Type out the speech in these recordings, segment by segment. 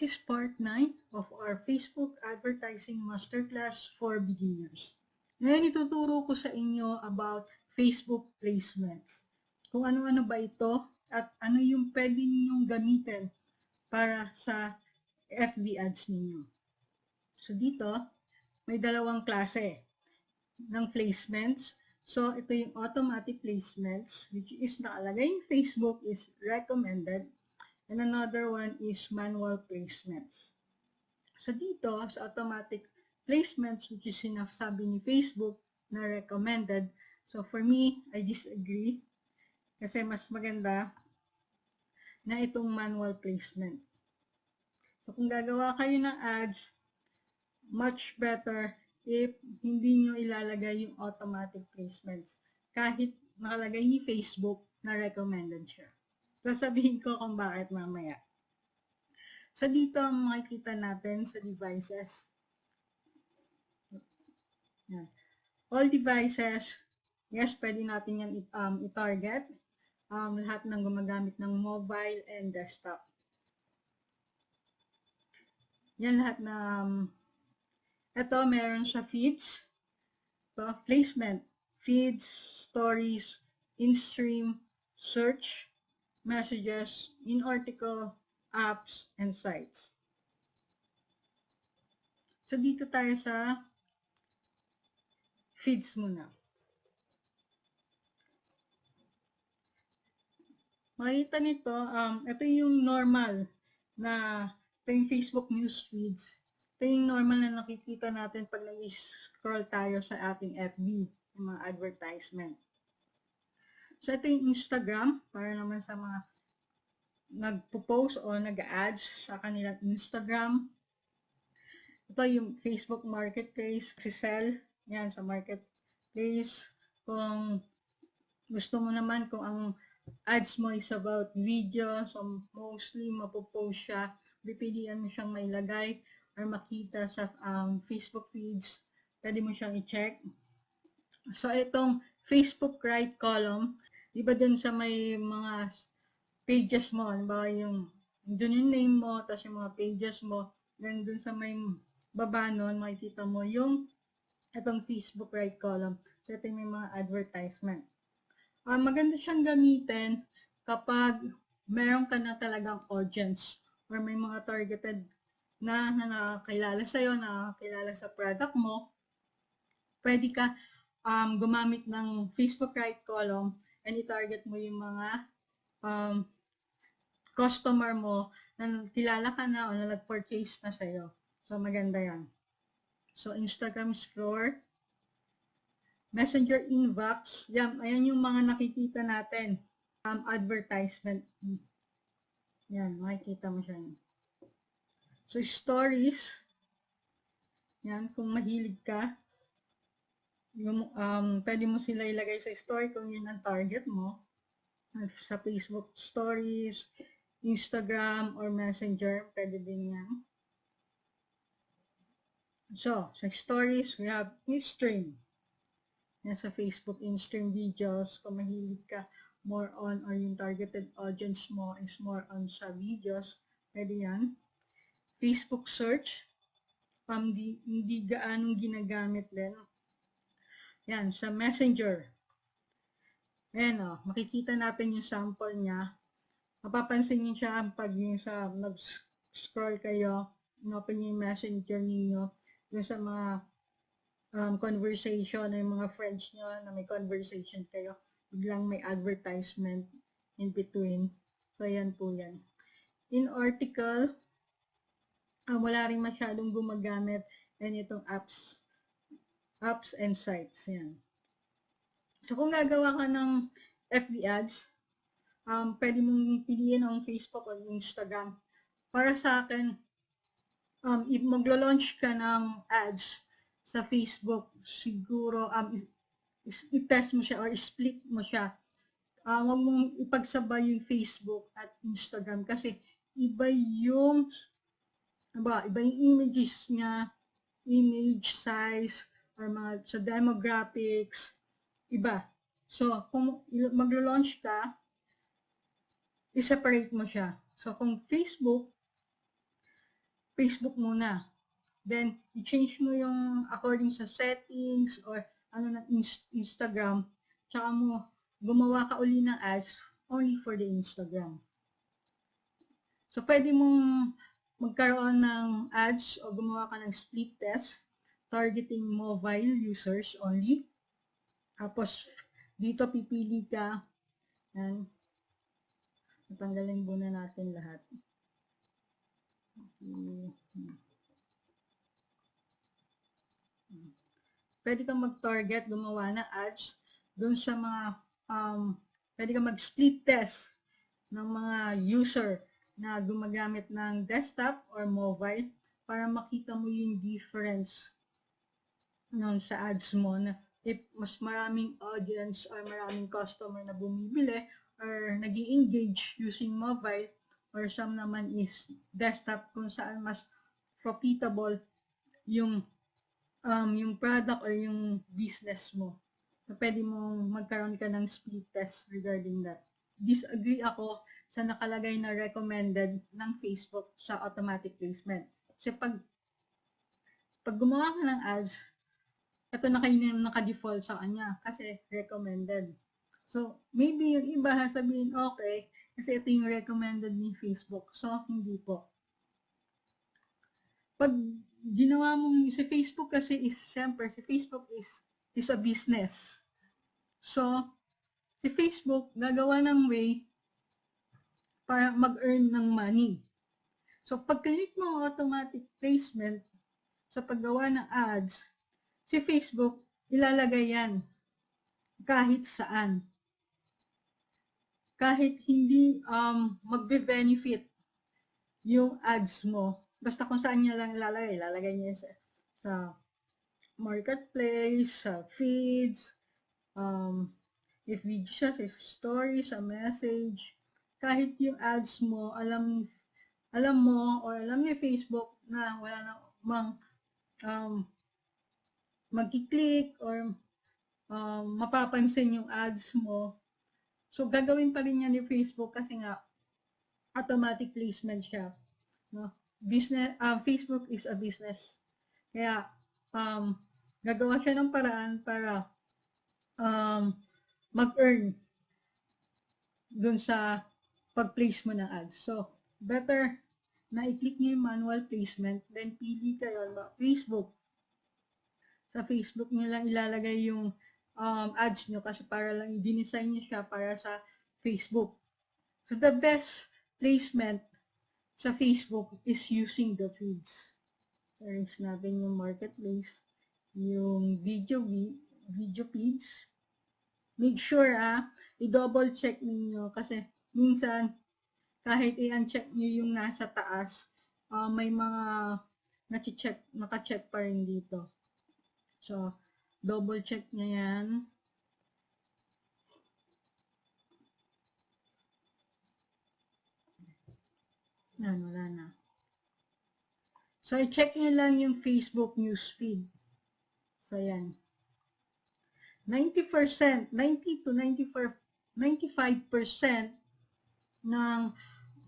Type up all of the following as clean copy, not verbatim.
This is part 9 of our Facebook Advertising Masterclass for Beginners. Ngayon ituturo ko sa inyo about Facebook placements. Kung ano-ano ba ito at ano yung pwede ninyong gamitin para sa FB ads ninyo. So dito, may dalawang klase ng placements. So ito yung automatic placements, which is nakalagay yung Facebook is recommended. And another one is manual placements. So dito, sa automatic placements, which is sinasabi ni Facebook na recommended. So for me, I disagree. Kasi mas maganda na itong manual placement. So kung gagawa kayo ng ads, much better if hindi nyo ilalagay yung automatic placements. Kahit nakalagay ni Facebook na recommended siya. Sasabihin ko kung bakit mamaya. So dito makikita natin sa devices. Yan. All devices, yes, pwede natin yan i-target. Lahat ng gumagamit ng mobile and desktop. Yan lahat na, ito meron sa feeds. So, placement, feeds, stories, in-stream, search, messages, in-article, apps, and sites. So, dito tayo sa feeds muna. Makita nito, ito yung normal na, ito yung Facebook news feeds. Ito yung normal na nakikita natin pag nag-scroll tayo sa ating FB, yung mga advertisement. So, ito yung Instagram, para naman sa mga nagpo-post o nag-ads sa kanilang Instagram. Ito yung Facebook Marketplace, si sell, yan sa Marketplace. Kung gusto mo naman, kung ang ads mo is about video, so mostly mapopost siya, pipilian mo siyang mailagay or makita sa Facebook feeds, pwede mo siyang i-check. So, itong Facebook right column, di ba dun sa may mga pages mo, halimbawa yung dun yung name mo, tapos yung mga pages mo, then dun sa may baba nun, makikita mo yung itong Facebook right column. So, ito yung may mga advertisement. Maganda siyang gamitin kapag meron ka na talagang audience or may mga targeted na nakakilala sa'yo, nakakilala sa product mo. Pwede ka gumamit ng Facebook right column and i-target mo yung mga customer mo na kilala ka na o na nag-purchase na sa'yo. So, maganda yan. So, Instagram Explore, Messenger Inbox, yan, ayan yung mga nakikita natin. Advertisement. Yan, makikita mo siya. So, Stories, yan, kung mahilig ka, yung, pwede mo sila ilagay sa story kung yun ang target mo. Sa Facebook Stories, Instagram, or Messenger, pwede din yan. So, sa Stories, we have in-stream. Yan sa Facebook in-stream videos, kung mahilig ka more on or yung targeted audience mo is more on sa videos, pwede yan. Facebook search, hindi gaanong ginagamit din. Yan, sa Messenger. Ayan makikita natin yung sample niya. Mapapansin niyo siya pag yung sa nag-scroll kayo, inopen yung Messenger niyo, yung sa mga conversation ng mga friends nyo na may conversation kayo, biglang may advertisement in between. So, yan po yan. In article, wala rin masyadong gumagamit and itong apps and sites. Yan. So, kung gagawa ka ng FB ads, pwede mong piliin ang Facebook o Instagram. Para sa akin, if maglo-launch ka ng ads sa Facebook, siguro i-test mo siya or split mo siya. Huwag mong ipagsabay yung Facebook at Instagram kasi iba yung images niya, image size, or mga sa demographics, iba. So, kung maglo-launch ka, i-separate mo siya. So, kung Facebook, Facebook muna. Then, i-change mo yung according sa settings or ano ng Instagram, tsaka mo gumawa ka uli ng ads only for the Instagram. So, pwede mong magkaroon ng ads o gumawa ka ng split test targeting mobile users only. Tapos, dito pipili ka. Yan. Natanggalin muna natin lahat. Pwede kang mag-target, gumawa ng ads dun sa mga, pwede kang mag-split test ng mga user na gumagamit ng desktop or mobile para makita mo yung difference nun sa ads mo na if mas maraming audience or maraming customer na bumibili or nag-i-engage using mobile or some naman is desktop kung saan mas profitable yung product or yung business mo. So, pwede mong magkaroon ka ng split test regarding that. Disagree ako sa nakalagay na recommended ng Facebook sa automatic placement. Kasi pag gumawa ka ng ads, ito na kayo yung naka-default sa kanya kasi recommended. So, maybe yung iba sabihin, okay, kasi ito yung recommended ni Facebook. So, hindi po. Pag ginawa mong si Facebook kasi is, siyempre, si Facebook is a business. So, si Facebook gagawa ng way para mag-earn ng money. So, pag-click mo ang automatic placement sa paggawa ng ads, si Facebook, ilalagay yan kahit saan. Kahit hindi magbe-benefit yung ads mo, basta kung saan niya lang ilalagay niya sa marketplace, sa feeds, if video siya, sa stories, sa message, kahit yung ads mo, alam mo or alam niya Facebook na wala na mang magkiklik or mapapansin yung ads mo. So, gagawin pa rin niya ni Facebook kasi nga automatic placement siya. No? Facebook is a business. Kaya, gagawa siya ng paraan para mag-earn dun sa pag-place mo ng ads. So, better na i-click niyo yung manual placement, then pili kayo Facebook. Sa Facebook niyo lang ilalagay yung ads niyo kasi para lang i-design niyo siya para sa Facebook. So, the best placement sa Facebook is using the feeds. Search natin yung marketplace, yung video feeds. Make sure i-double check niyo kasi minsan kahit i-uncheck niyo yung nasa taas, may mga naka-check pa rin dito. So, double check niya yan. Yan, wala na. So, i-check nyo lang yung Facebook newsfeed. So, yan. 90% to 95% ng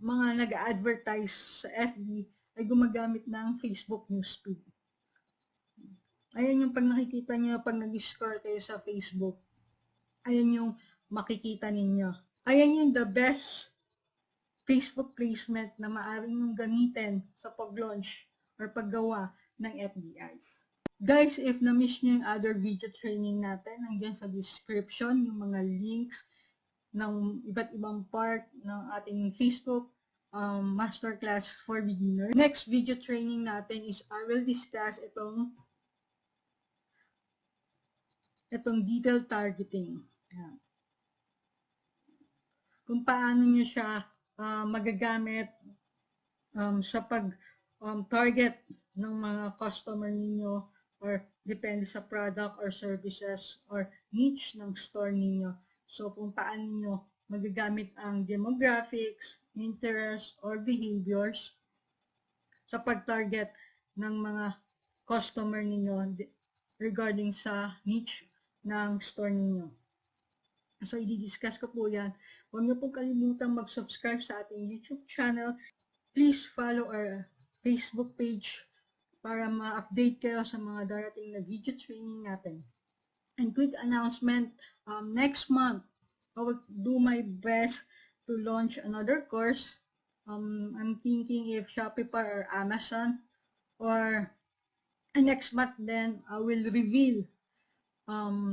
mga nag-advertise sa FB ay gumagamit ng Facebook newsfeed. Ayan yung pag nakikita nyo, pag nag-scroll kayo sa Facebook, ayan yung makikita ninyo. Ayan yung the best Facebook placement na maaari nyo gamitin sa pag-launch or paggawa ng FB ads. Guys, if na-miss nyo yung other video training natin, nandiyan sa description yung mga links ng iba't ibang part ng ating Facebook masterclass for beginners. Next video training natin is I will discuss itong detailed targeting. Yan. Kung paano nyo siya magagamit sa pag-target ng mga customer ninyo or depende sa product or services or niche ng store ninyo. So, kung paano nyo magagamit ang demographics, interests, or behaviors sa pag-target ng mga customer ninyo regarding sa niche ng store ninyo. So, i-discuss ko po yan. Huwag niyo pong kalimutang mag-subscribe sa ating YouTube channel. Please follow our Facebook page para ma-update kayo sa mga darating na video training natin. And quick announcement, next month, I will do my best to launch another course. I'm thinking if Shopify or Amazon, or next month then I will reveal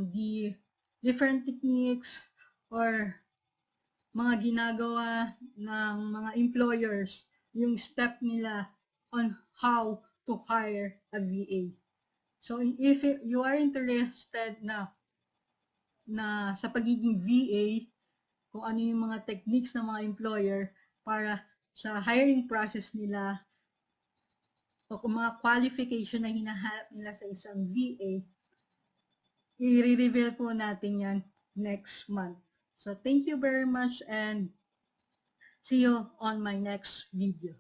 the different techniques or mga ginagawa ng mga employers, yung step nila on how to hire a VA. So if you are interested na sa pagiging VA, kung ano yung mga techniques ng mga employer para sa hiring process nila o kung mga qualification na hinahanap nila sa isang VA, i-reveal po natin yan next month. So thank you very much and see you on my next video.